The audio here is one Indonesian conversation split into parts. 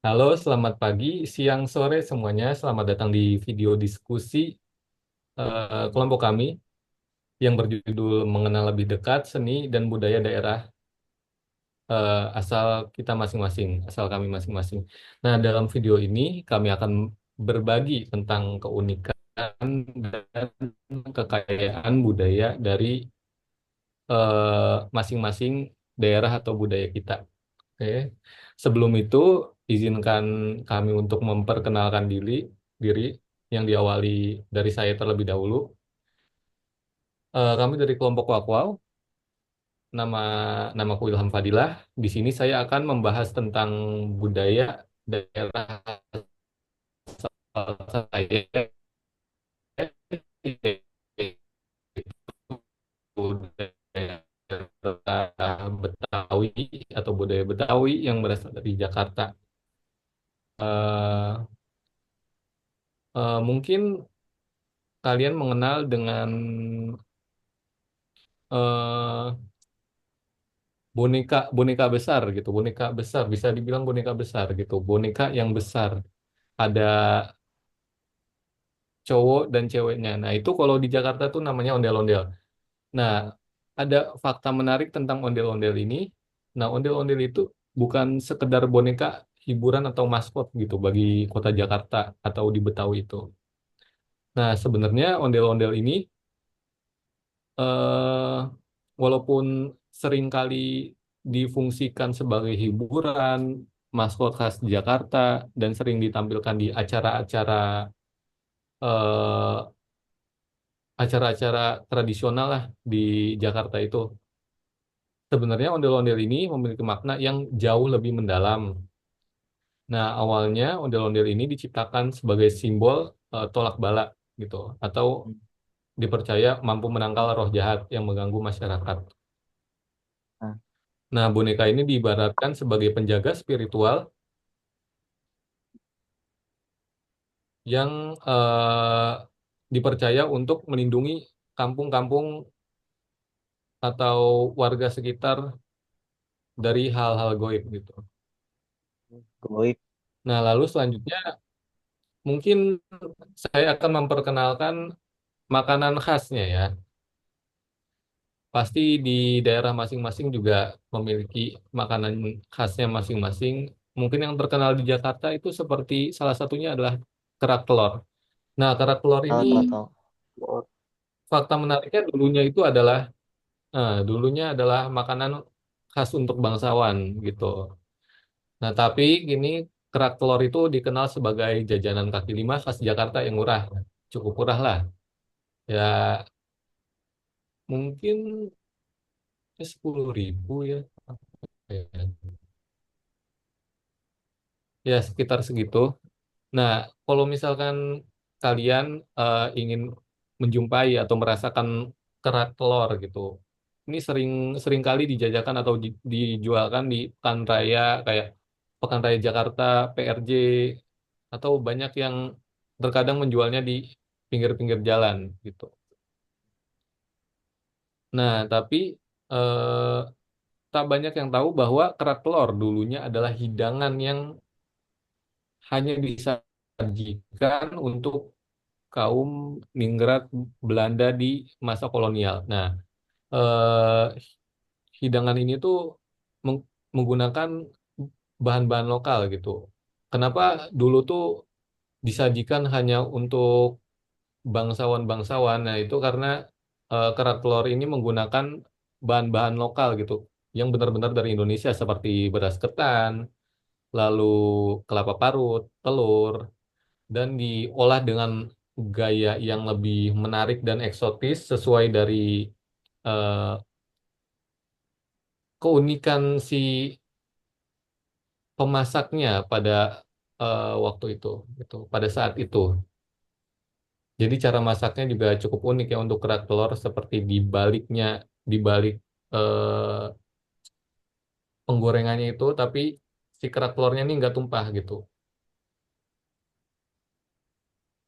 Halo, selamat pagi, siang, sore semuanya. Selamat datang di video diskusi kelompok kami yang berjudul Mengenal Lebih Dekat Seni dan Budaya Daerah asal kita masing-masing, asal kami masing-masing. Nah, dalam video ini kami akan berbagi tentang keunikan dan kekayaan budaya dari masing-masing daerah atau budaya kita. Oke. Sebelum itu, izinkan kami untuk memperkenalkan diri yang diawali dari saya terlebih dahulu. Kami dari kelompok Wakwau, nama namaku Ilham Fadilah. Di sini saya akan membahas tentang budaya daerah asal saya, yaitu daerah Betawi atau budaya Betawi yang berasal dari Jakarta. Eh, mungkin kalian mengenal dengan eh, boneka boneka besar gitu, boneka besar bisa dibilang boneka besar gitu, boneka yang besar, ada cowok dan ceweknya. Nah, itu kalau di Jakarta tuh namanya ondel-ondel. Nah, ada fakta menarik tentang ondel-ondel ini. Nah, ondel-ondel itu bukan sekedar boneka hiburan atau maskot gitu bagi kota Jakarta atau di Betawi itu. Nah, sebenarnya ondel-ondel ini eh, walaupun seringkali difungsikan sebagai hiburan, maskot khas Jakarta, dan sering ditampilkan di acara-acara eh, acara-acara tradisional lah di Jakarta itu. Sebenarnya ondel-ondel ini memiliki makna yang jauh lebih mendalam. Nah, awalnya ondel-ondel ini diciptakan sebagai simbol tolak bala gitu, atau dipercaya mampu menangkal roh jahat yang mengganggu masyarakat. Nah, Nah, boneka ini diibaratkan sebagai penjaga spiritual yang dipercaya untuk melindungi kampung-kampung atau warga sekitar dari hal-hal goib gitu. goib. Nah, lalu selanjutnya mungkin saya akan memperkenalkan makanan khasnya ya. Pasti di daerah masing-masing juga memiliki makanan khasnya masing-masing. Mungkin yang terkenal di Jakarta itu seperti salah satunya adalah kerak telur. Nah, kerak telur ini Tahu. fakta menariknya dulunya adalah makanan khas untuk bangsawan gitu. Nah, tapi gini kerak telur itu dikenal sebagai jajanan kaki lima khas Jakarta yang murah, cukup murah lah. Ya mungkin 10.000 ya. Ya sekitar segitu. Nah, kalau misalkan kalian ingin menjumpai atau merasakan kerak telur gitu, ini sering sering kali dijajakan atau dijualkan di pekan raya kayak Pekan Raya Jakarta, PRJ, atau banyak yang terkadang menjualnya di pinggir-pinggir jalan gitu. Nah, tapi eh, tak banyak yang tahu bahwa kerak telur dulunya adalah hidangan yang hanya disajikan untuk kaum ningrat Belanda di masa kolonial. Nah, eh, hidangan ini tuh menggunakan bahan-bahan lokal gitu. Kenapa dulu tuh disajikan hanya untuk bangsawan-bangsawan? Nah, itu karena kerak telur ini menggunakan bahan-bahan lokal gitu, yang benar-benar dari Indonesia seperti beras ketan, lalu kelapa parut, telur, dan diolah dengan gaya yang lebih menarik dan eksotis sesuai dari eh, keunikan si pemasaknya pada waktu itu, gitu, pada saat itu. Jadi cara masaknya juga cukup unik ya untuk kerak telur seperti di balik eh, penggorengannya itu, tapi si kerak telurnya ini nggak tumpah gitu.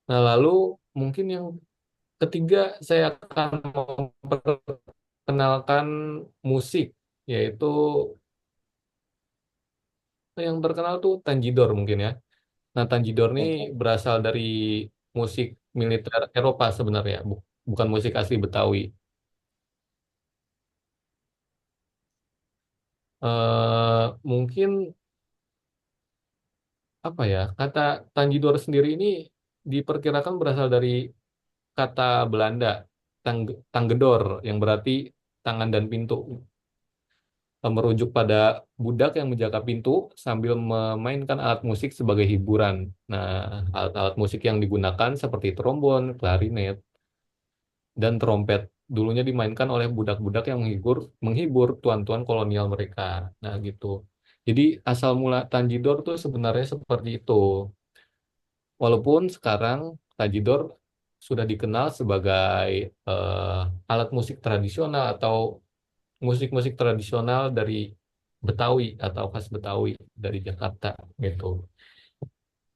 Nah lalu mungkin yang ketiga saya akan memperkenalkan musik, yaitu Yang terkenal tuh Tanjidor mungkin ya. Nah, Tanjidor ini Oke. berasal dari musik militer Eropa sebenarnya, bukan musik asli Betawi. Mungkin apa ya, kata Tanjidor sendiri ini diperkirakan berasal dari kata Belanda, tanggedor, yang berarti tangan dan pintu. Merujuk pada budak yang menjaga pintu sambil memainkan alat musik sebagai hiburan. Nah, alat-alat musik yang digunakan seperti trombon, klarinet, dan trompet dulunya dimainkan oleh budak-budak yang menghibur menghibur tuan-tuan kolonial mereka. Nah, gitu. Jadi asal mula Tanjidor tuh sebenarnya seperti itu. Walaupun sekarang Tanjidor sudah dikenal sebagai alat musik tradisional atau musik-musik tradisional dari Betawi atau khas Betawi dari Jakarta gitu,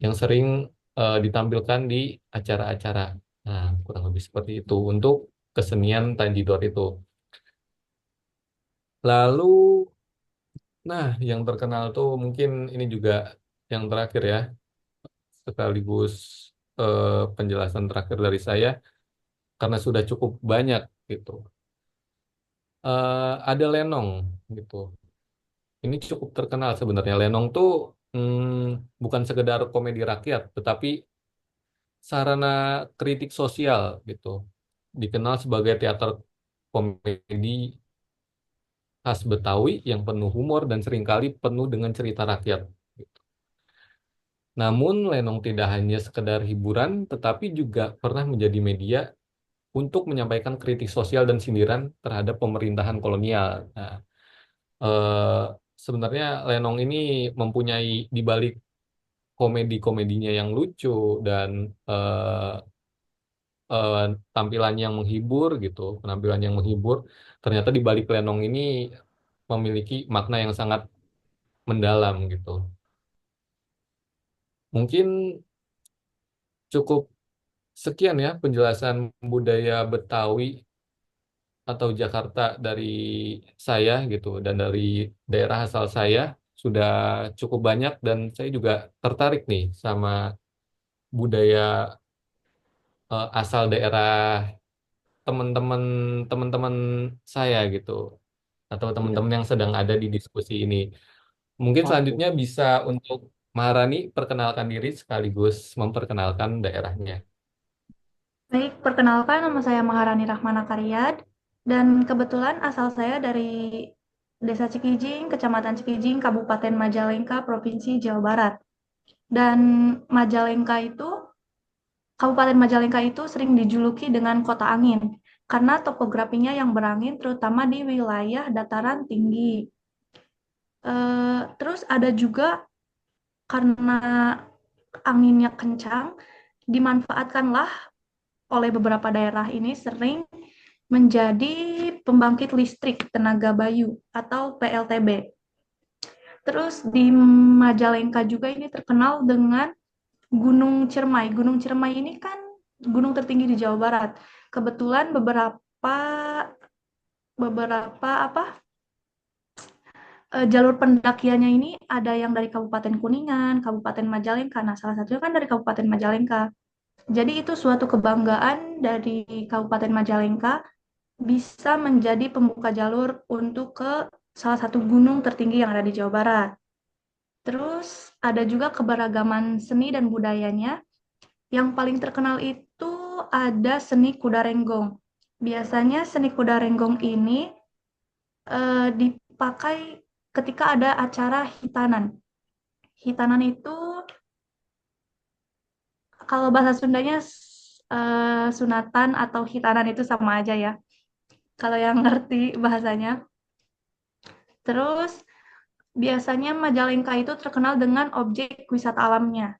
yang sering ditampilkan di acara-acara. Nah, kurang lebih seperti itu untuk kesenian Tanjidor itu. Lalu, nah, yang terkenal tuh mungkin ini juga yang terakhir ya, sekaligus penjelasan terakhir dari saya karena sudah cukup banyak gitu. Ada lenong gitu. Ini cukup terkenal sebenarnya. Lenong tuh bukan sekedar komedi rakyat, tetapi sarana kritik sosial gitu. Dikenal sebagai teater komedi khas Betawi yang penuh humor dan seringkali penuh dengan cerita rakyat. Namun, Lenong tidak hanya sekedar hiburan, tetapi juga pernah menjadi media untuk menyampaikan kritik sosial dan sindiran terhadap pemerintahan kolonial. Nah, eh, sebenarnya Lenong ini mempunyai di balik komedi-komedinya yang lucu dan eh, eh, tampilan yang menghibur gitu, penampilan yang menghibur, ternyata di balik Lenong ini memiliki makna yang sangat mendalam gitu. Mungkin cukup sekian ya penjelasan budaya Betawi atau Jakarta dari saya gitu dan dari daerah asal saya sudah cukup banyak dan saya juga tertarik nih sama budaya asal daerah teman-teman teman-teman saya gitu atau Iya. teman-teman yang sedang ada di diskusi ini. Mungkin Oke. selanjutnya bisa untuk Maharani perkenalkan diri sekaligus memperkenalkan daerahnya. Baik, perkenalkan nama saya Maharani Rahmana Karyad dan kebetulan asal saya dari Desa Cikijing, Kecamatan Cikijing, Kabupaten Majalengka, Provinsi Jawa Barat. Dan Majalengka itu, Kabupaten Majalengka itu sering dijuluki dengan kota angin karena topografinya yang berangin terutama di wilayah dataran tinggi. Terus ada juga karena anginnya kencang, dimanfaatkanlah oleh beberapa daerah ini sering menjadi pembangkit listrik tenaga bayu atau PLTB. Terus di Majalengka juga ini terkenal dengan Gunung Ciremai. Gunung Ciremai ini kan gunung tertinggi di Jawa Barat. Kebetulan beberapa beberapa apa jalur pendakiannya ini ada yang dari Kabupaten Kuningan, Kabupaten Majalengka. Nah, salah satunya kan dari Kabupaten Majalengka. Jadi itu suatu kebanggaan dari Kabupaten Majalengka bisa menjadi pembuka jalur untuk ke salah satu gunung tertinggi yang ada di Jawa Barat. Terus ada juga keberagaman seni dan budayanya. Yang paling terkenal itu ada seni kuda renggong. Biasanya seni kuda renggong ini dipakai ketika ada acara hitanan. Hitanan itu kalau bahasa Sundanya sunatan atau hitanan itu sama aja ya. Kalau yang ngerti bahasanya. Terus biasanya Majalengka itu terkenal dengan objek wisata alamnya.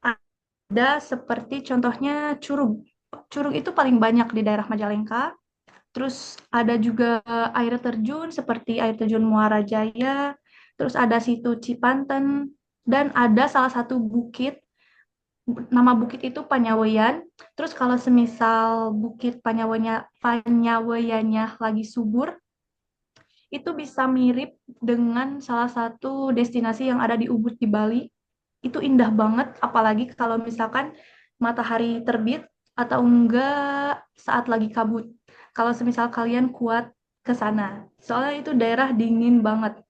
Ada seperti contohnya curug. Curug itu paling banyak di daerah Majalengka. Terus ada juga air terjun seperti air terjun Muara Jaya. Terus ada situ Cipanten. Dan ada salah satu bukit, nama bukit itu Panyaweyan. Terus kalau semisal bukit Panyaweyannya lagi subur, itu bisa mirip dengan salah satu destinasi yang ada di Ubud di Bali. Itu indah banget, apalagi kalau misalkan matahari terbit atau enggak saat lagi kabut. Kalau semisal kalian kuat ke sana. Soalnya itu daerah dingin banget.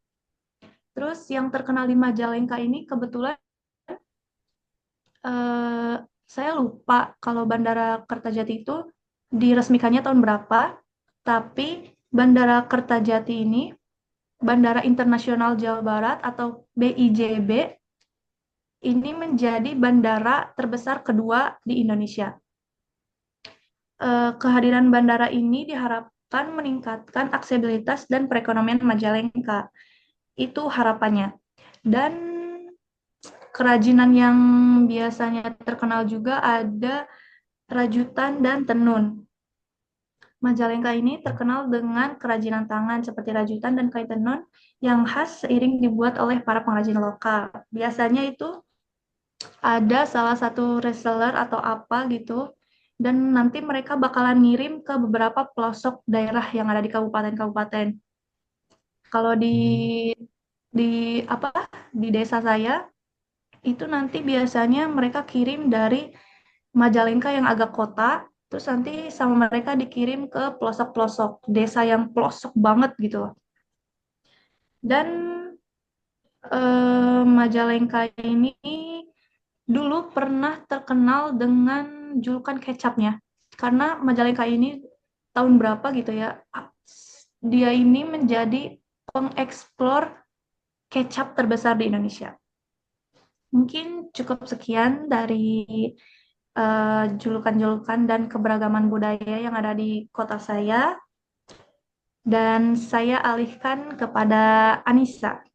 Terus yang terkenal di Majalengka ini kebetulan eh, saya lupa kalau Bandara Kertajati itu diresmikannya tahun berapa, tapi Bandara Kertajati ini Bandara Internasional Jawa Barat atau BIJB ini menjadi bandara terbesar kedua di Indonesia. Kehadiran bandara ini diharapkan meningkatkan aksesibilitas dan perekonomian Majalengka. Itu harapannya. Dan kerajinan yang biasanya terkenal juga ada rajutan dan tenun. Majalengka ini terkenal dengan kerajinan tangan seperti rajutan dan kain tenun yang khas seiring dibuat oleh para pengrajin lokal. Biasanya itu ada salah satu reseller atau apa gitu, dan nanti mereka bakalan ngirim ke beberapa pelosok daerah yang ada di kabupaten-kabupaten. Kalau di apa di desa saya itu nanti biasanya mereka kirim dari Majalengka yang agak kota, terus nanti sama mereka dikirim ke pelosok-pelosok desa yang pelosok banget gitu loh. Dan Majalengka ini dulu pernah terkenal dengan julukan kecapnya, karena Majalengka ini tahun berapa gitu ya, dia ini menjadi pengeksplor kecap terbesar di Indonesia. Mungkin cukup sekian dari julukan-julukan dan keberagaman budaya yang ada di kota saya, dan saya alihkan kepada Anissa.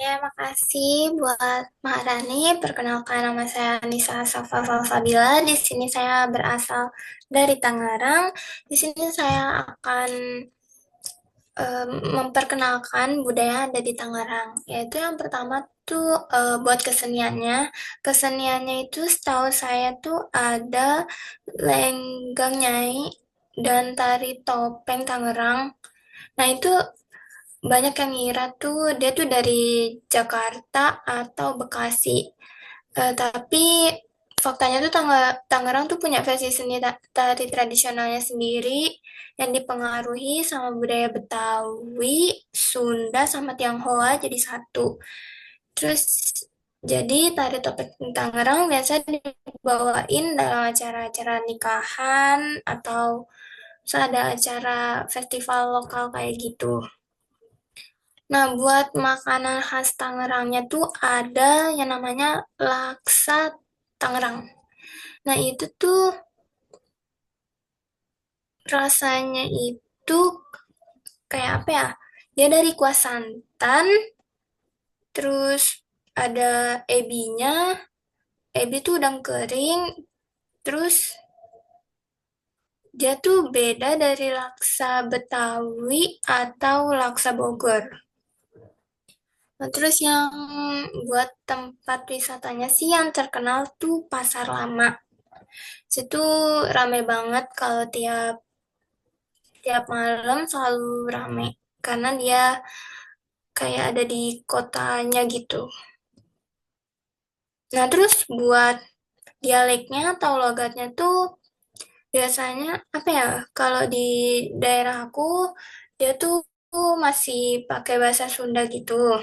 Ya, makasih buat Mbak Rani. Perkenalkan, nama saya Nisa Safa Salsabila. Di sini saya berasal dari Tangerang. Di sini saya akan memperkenalkan budaya yang ada di Tangerang. Yaitu yang pertama tuh buat keseniannya. Keseniannya itu setahu saya tuh ada lenggang nyai dan tari topeng Tangerang. Nah, itu banyak yang ngira tuh dia tuh dari Jakarta atau Bekasi. Tapi faktanya tuh Tangerang tuh punya versi seni tari tradisionalnya sendiri yang dipengaruhi sama budaya Betawi, Sunda, sama Tionghoa jadi satu. Terus jadi tari topeng Tangerang biasa dibawain dalam acara-acara nikahan atau saat ada acara festival lokal kayak gitu. Nah, buat makanan khas Tangerangnya tuh ada yang namanya laksa Tangerang. Nah, itu tuh rasanya itu kayak apa ya? Dia dari kuah santan, terus ada ebinya, ebi tuh udang kering, terus dia tuh beda dari laksa Betawi atau laksa Bogor. Nah, terus yang buat tempat wisatanya sih yang terkenal tuh Pasar Lama. Situ rame banget kalau tiap tiap malam selalu rame karena dia kayak ada di kotanya gitu. Nah, terus buat dialeknya atau logatnya tuh biasanya apa ya? Kalau di daerah aku dia tuh masih pakai bahasa Sunda gitu.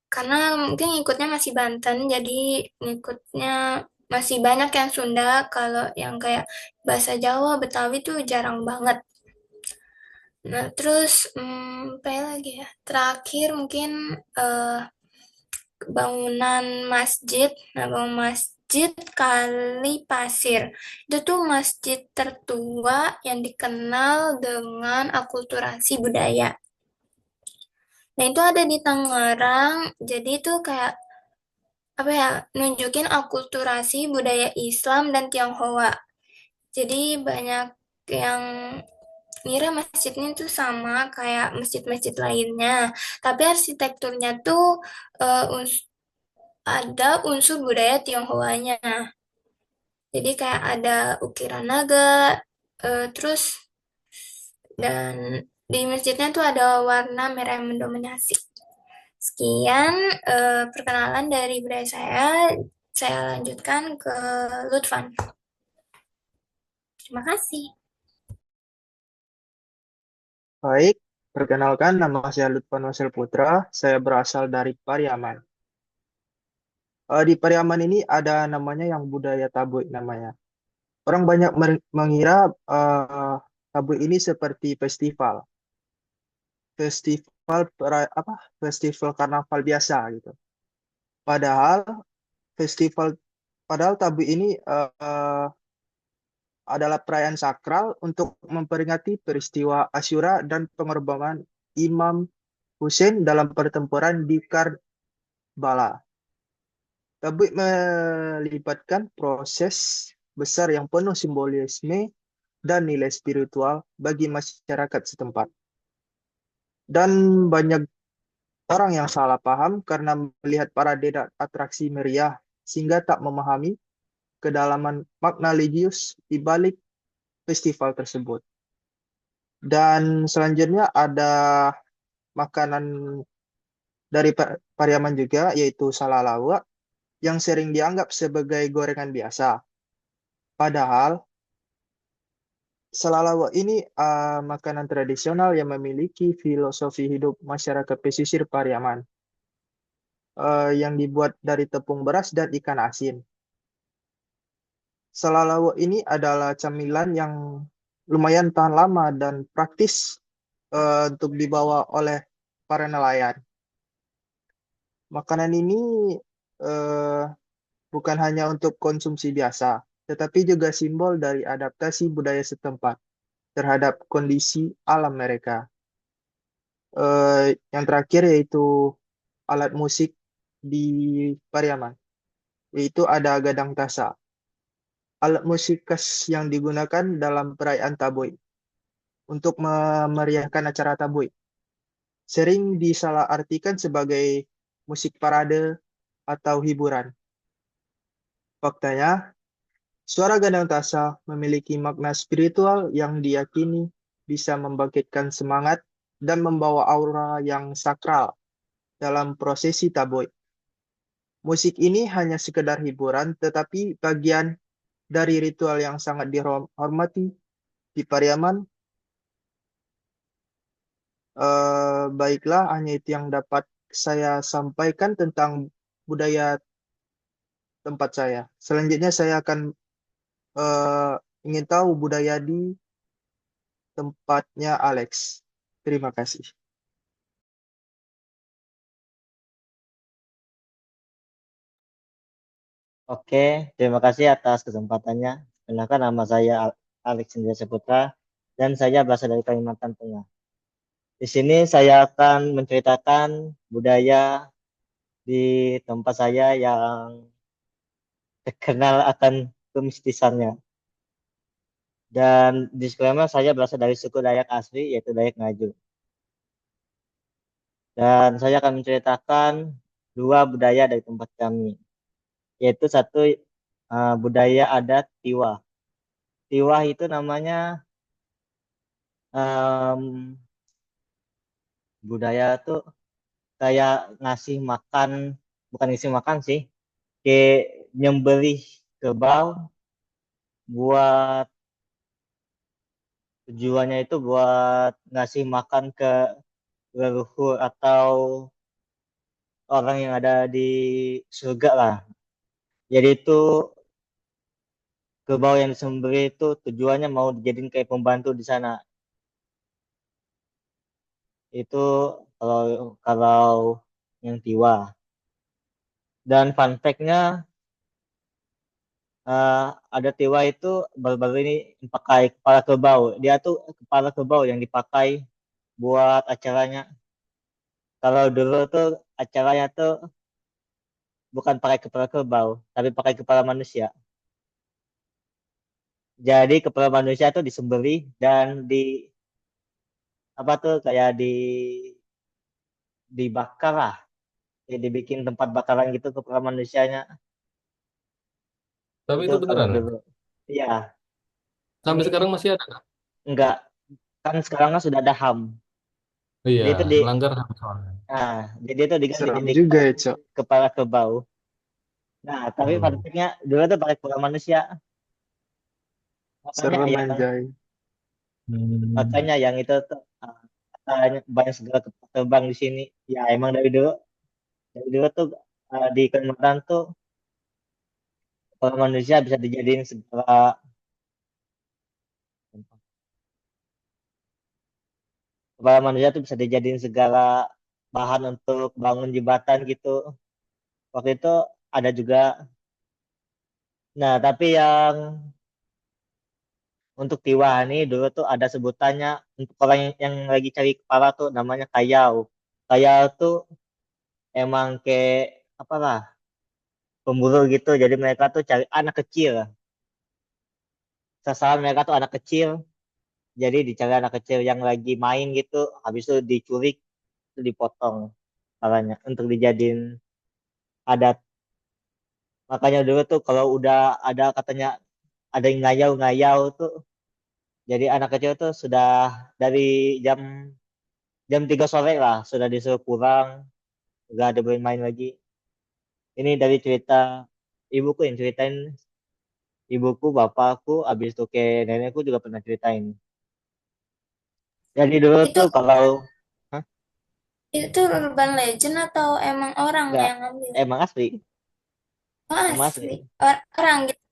Karena mungkin ngikutnya masih Banten, jadi ngikutnya masih banyak yang Sunda, kalau yang kayak bahasa Jawa, Betawi tuh jarang banget. Nah, terus apa ya lagi ya? Terakhir mungkin eh, bangunan masjid. Nah, bangunan masjid Kali Pasir. Itu tuh masjid tertua yang dikenal dengan akulturasi budaya. Nah, itu ada di Tangerang. Jadi itu kayak apa ya, nunjukin akulturasi budaya Islam dan Tionghoa. Jadi banyak yang ngira masjidnya tuh sama kayak masjid-masjid lainnya, tapi arsitekturnya tuh ada unsur budaya Tionghoanya. Jadi kayak ada ukiran naga, terus dan di masjidnya tuh ada warna merah yang mendominasi. Sekian perkenalan dari budaya saya. Saya lanjutkan ke Lutfan. Terima kasih. Baik, perkenalkan nama saya Lutfan Wasel Putra. Saya berasal dari Pariaman. Di Pariaman ini ada namanya yang budaya Tabuik namanya. Orang banyak mengira Tabuik ini seperti festival festival karnaval biasa gitu. Padahal festival padahal Tabuik ini adalah perayaan sakral untuk memperingati peristiwa Asyura dan pengorbanan Imam Hussein dalam pertempuran di Karbala. Tabik melibatkan proses besar yang penuh simbolisme dan nilai spiritual bagi masyarakat setempat. Dan banyak orang yang salah paham karena melihat parade dan atraksi meriah sehingga tak memahami kedalaman makna religius di balik festival tersebut. Dan selanjutnya ada makanan dari Pariaman juga, yaitu salalawa, yang sering dianggap sebagai gorengan biasa. Padahal, salalawa ini makanan tradisional yang memiliki filosofi hidup masyarakat pesisir Pariaman, yang dibuat dari tepung beras dan ikan asin. Salalawa ini adalah camilan yang lumayan tahan lama dan praktis untuk dibawa oleh para nelayan. Makanan ini eh, bukan hanya untuk konsumsi biasa, tetapi juga simbol dari adaptasi budaya setempat terhadap kondisi alam mereka. Yang terakhir yaitu alat musik di Pariaman, yaitu ada gadang tasa, alat musik khas yang digunakan dalam perayaan Taboi untuk memeriahkan acara Taboi. Sering disalahartikan sebagai musik parade atau hiburan. Faktanya, suara gadang tasa memiliki makna spiritual yang diyakini bisa membangkitkan semangat dan membawa aura yang sakral dalam prosesi taboi. Musik ini hanya sekedar hiburan, tetapi bagian dari ritual yang sangat dihormati di Pariaman. Baiklah, hanya itu yang dapat saya sampaikan tentang budaya tempat saya. Selanjutnya saya akan eh, ingin tahu budaya di tempatnya Alex. Terima kasih. Oke, terima kasih atas kesempatannya. Kenalkan nama saya Alexander Saputra dan saya berasal dari Kalimantan Tengah. Di sini saya akan menceritakan budaya di tempat saya yang terkenal akan kemistisannya. Dan disclaimer, saya berasal dari suku Dayak asli, yaitu Dayak Ngaju. Dan saya akan menceritakan dua budaya dari tempat kami, yaitu satu budaya adat Tiwa. Tiwa itu namanya em, budaya tuh kayak ngasih makan, bukan ngasih makan sih, kayak nyembelih kerbau buat tujuannya itu buat ngasih makan ke leluhur atau orang yang ada di surga lah. Jadi itu kerbau yang disembelih itu tujuannya mau dijadiin kayak pembantu di sana. Itu kalau kalau yang Tiwa. Dan fun fact-nya eh, ada Tiwa itu baru-baru ini pakai kepala kerbau. Dia tuh kepala kerbau yang dipakai buat acaranya. Kalau dulu tuh acaranya tuh bukan pakai kepala kerbau, tapi pakai kepala manusia. Jadi kepala manusia tuh disembelih dan di apa tuh kayak dibakar lah. Jadi dibikin tempat bakaran gitu kepala manusianya. Tapi Itu itu kalau beneran, Lex? dulu. Iya, Sampai ini sekarang masih ada nggak? enggak, kan sekarang kan sudah ada HAM. Iya, Jadi itu di, melanggar HAM soalnya. nah, jadi itu diganti Seram jadi juga ya, Cok. kepala kerbau. Nah, tapi Hmm. praktiknya dulu tuh pakai kepala manusia. Makanya Serem yang anjay. Hmm. makanya yang itu tuh katanya banyak segala terbang di sini. Ya emang dari dulu tuh di Kalimantan tuh kepala manusia bisa dijadiin segala kepala manusia tuh bisa dijadiin segala bahan untuk bangun jembatan gitu. Waktu itu ada juga. Nah, tapi yang untuk Tiwa ini dulu tuh ada sebutannya untuk orang yang lagi cari kepala tuh namanya kayau. Kayau tuh emang kayak apa lah pemburu gitu. Jadi mereka tuh cari anak kecil. Sasaran mereka tuh anak kecil. Jadi dicari anak kecil yang lagi main gitu. Habis itu diculik, itu dipotong kepalanya untuk dijadiin adat. Makanya dulu tuh kalau udah ada katanya ada yang ngayau-ngayau tuh. Jadi anak kecil tuh sudah dari jam jam 3 sore lah sudah disuruh pulang, nggak ada bermain lagi. Ini dari cerita ibuku yang ceritain, ibuku, bapakku, habis itu ke nenekku juga pernah ceritain. Jadi dulu Itu tuh kalau hah? itu urban legend atau emang orang Nggak, yang ngambil? emang asli, Oh, emang asli. asli. Orang gitu.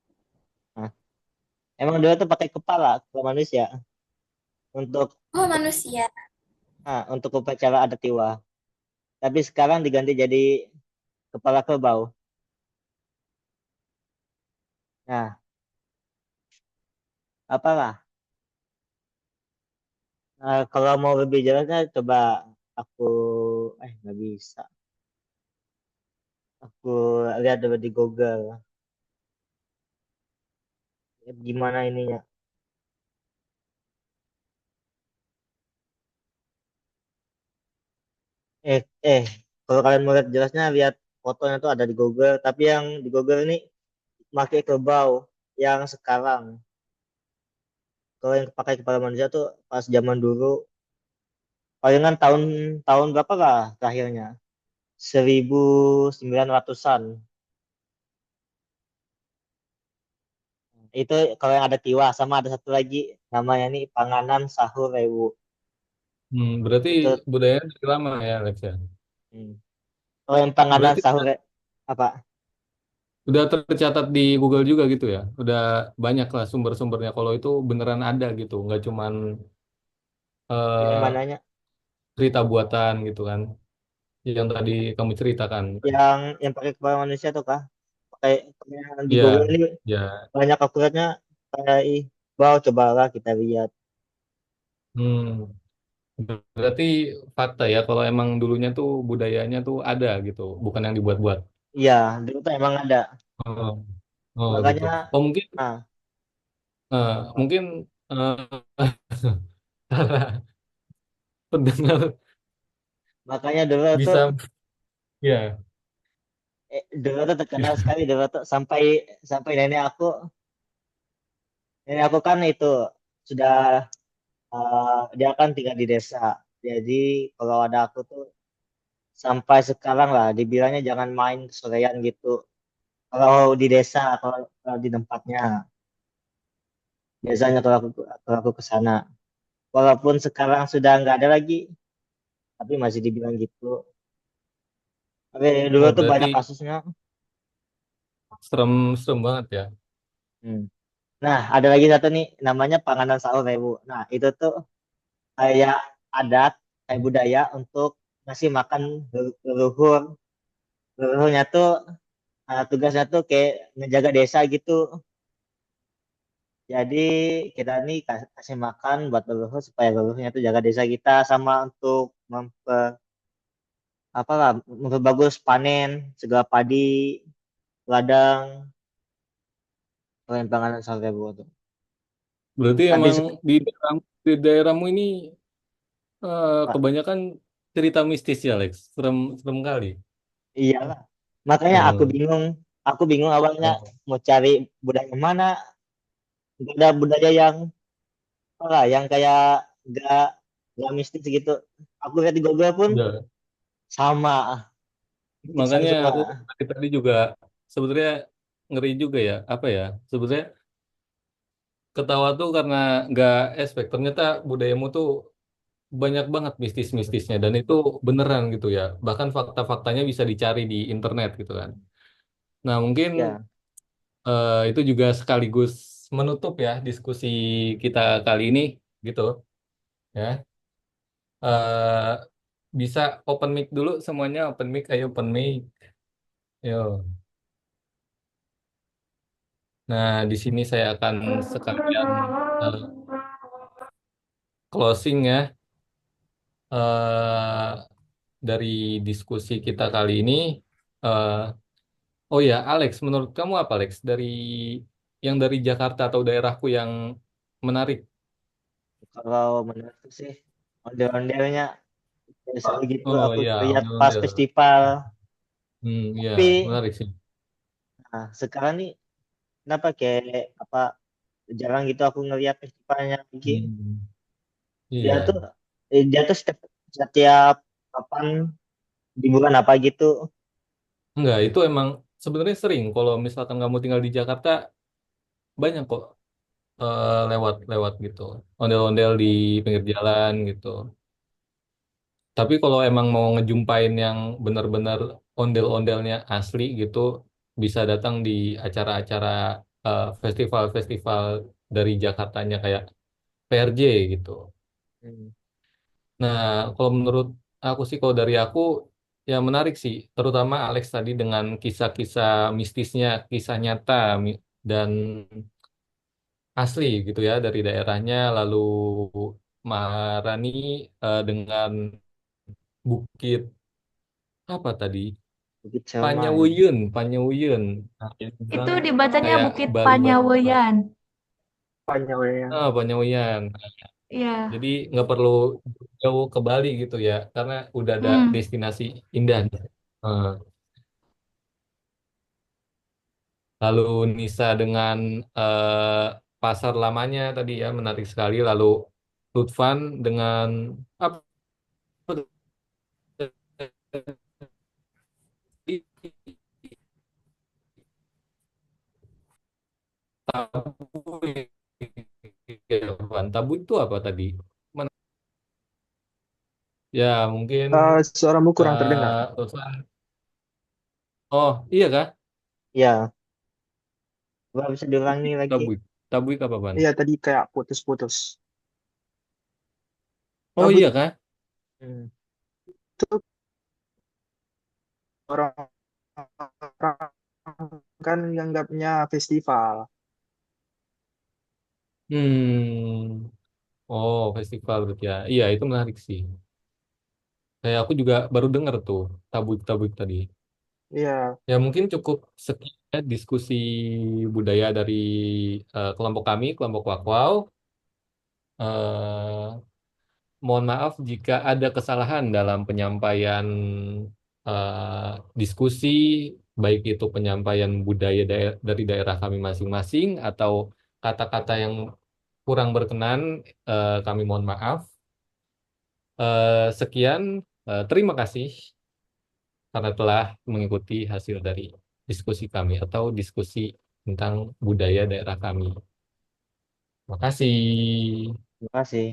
Nah, emang dulu tuh pakai kepala manusia untuk Oh, manusia. untuk upacara adat Tiwa. Tapi sekarang diganti jadi kepala kerbau. Nah, apalah. Kalau mau lebih jelasnya coba aku nggak bisa. Aku lihat dulu di Google. Ya, gimana ininya? Eh, eh, kalau kalian mau lihat jelasnya, lihat fotonya tuh ada di Google. Tapi yang di Google ini pakai kerbau yang sekarang. Kalau yang pakai kepala manusia tuh pas zaman dulu, palingan tahun tahun berapa lah terakhirnya? 1900-an. Itu kalau yang ada Tiwa sama ada satu lagi namanya nih Panganan Sahur Rewu. Berarti Itu budaya dari lama ya, Alex ya. hmm. Kalau yang Panganan Berarti Sahur apa? udah tercatat di Google juga gitu ya. Udah banyak lah sumber-sumbernya. Kalau itu beneran ada gitu, nggak cuman Yang eh, mananya? cerita buatan gitu kan. Yang tadi kamu ceritakan. Yang pakai kepala manusia tuh kah? Pakai yang di Google Ya, ini ya. banyak akuratnya kayak wow cobalah kita lihat. Hmm. Berarti fakta ya kalau emang dulunya tuh budayanya tuh ada gitu, bukan yang dibuat-buat. Iya, dulu tuh emang ada. Oh, oh gitu. Makanya Oh mungkin ah apa? mungkin eh, para pendengar Makanya dulu tuh bisa ya. dulu tuh terkenal sekali dulu tuh sampai sampai nenek aku kan itu sudah dia kan tinggal di desa. Jadi kalau ada aku tuh sampai sekarang lah dibilangnya jangan main kesorean gitu. Kalau di desa, kalau di tempatnya, biasanya kalau aku ke sana. Walaupun sekarang sudah nggak ada lagi, tapi masih dibilang gitu. Tapi dulu Oh tuh berarti banyak kasusnya. serem serem banget ya. Hmm. Nah, ada lagi satu nih, namanya Panganan Sahur Rewu. Nah, itu tuh kayak adat, kayak budaya untuk ngasih makan leluhur. Leluhurnya tuh, tugasnya tuh kayak ngejaga desa gitu. Jadi kita nih kasih makan buat leluhur supaya leluhurnya tuh jaga desa kita sama untuk apalah memperbagus panen segala padi, ladang, panganan sampai tuh. Berarti Tapi emang di daerahmu ini Pak, kebanyakan cerita mistis ya, Alex. Serem serem kali. iyalah. Makanya aku Hmm. bingung. aku bingung awalnya Oh, mau cari budaya mana. Gak ada budaya yang apa lah, yang kayak gak gak mistis gitu. Aku lihat di Google pun udah. sama, mistisan Makanya semua. aku tadi tadi juga sebenarnya ngeri juga ya. Apa ya? Sebenarnya ketawa tuh karena nggak expect. Ternyata budayamu tuh banyak banget mistis-mistisnya. Dan itu beneran gitu ya. Bahkan fakta-faktanya bisa dicari di internet gitu kan. Nah mungkin Ya, itu juga sekaligus menutup ya diskusi kita kali ini gitu ya. eh Bisa open mic dulu semuanya, open mic, ayo open mic. Yo. Nah, di sini saya akan sekalian eh, closing ya eh dari diskusi kita kali ini. Eh, oh ya, Alex, menurut kamu apa, Alex, dari yang dari Jakarta atau daerahku yang menarik? kalau menurutku sih ondel-ondelnya seru gitu. Oh Aku iya, lihat pas ondel-ondel. festival. Iya, Tapi menarik sih. nah, sekarang nih kenapa kayak apa jarang gitu aku ngelihat festivalnya lagi. Hmm, Dia iya. tuh dia tuh setiap kapan di bulan apa gitu. Enggak, itu emang sebenarnya sering. Kalau misalkan kamu tinggal di Jakarta, banyak kok lewat-lewat gitu. Ondel-ondel di pinggir jalan gitu. Tapi kalau emang mau ngejumpain yang benar-benar ondel-ondelnya asli gitu, bisa datang di acara-acara festival-festival dari Jakartanya kayak PRJ gitu. Hmm. Nah, kalau menurut aku sih, kalau dari aku, ya menarik sih. Terutama Alex tadi dengan kisah-kisah mistisnya, kisah nyata dan asli gitu ya dari daerahnya. Lalu Maharani dengan bukit apa tadi? Bukit Cermai. Panyawuyun, Panyawuyun. Nah, itu Itu bilang dibacanya kayak Bukit Bali-Bali. Panyaweyan. Banyak ya. Ah, Panyawuyan. Iya. Jadi nggak perlu jauh ke Bali gitu ya, karena udah ada Hmm. destinasi indah. Eh, Lalu Nisa dengan pasar lamanya tadi ya menarik sekali. Lalu Lutfan dengan apa tadi? Tabu ya, Van. Tabu itu apa tadi? Mana? Ya mungkin Suaramu kurang terdengar. Lutfan. Oh iya kah? Ya, apa bisa diulangi lagi? Tabuik. Tabuik apa, Van? Iya, tadi kayak putus-putus. Oh Kabut iya kah? Hmm. itu orang kan nganggapnya festival. Hmm. Oh, festival berarti ya. Iya, itu menarik sih. Kayak aku juga baru dengar tuh tabuik-tabuik tadi. Iya, Ya mungkin cukup sekian ya diskusi budaya dari kelompok kami, kelompok Wakwau. Eh, Mohon maaf jika ada kesalahan dalam penyampaian diskusi, baik itu penyampaian budaya dari daerah kami masing-masing atau kata-kata yang kurang berkenan, kami mohon maaf. Sekian, terima kasih karena telah mengikuti hasil dari diskusi kami atau diskusi tentang budaya daerah kami. Terima kasih. Terima kasih.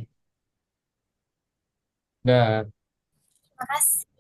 Dah. Makasih.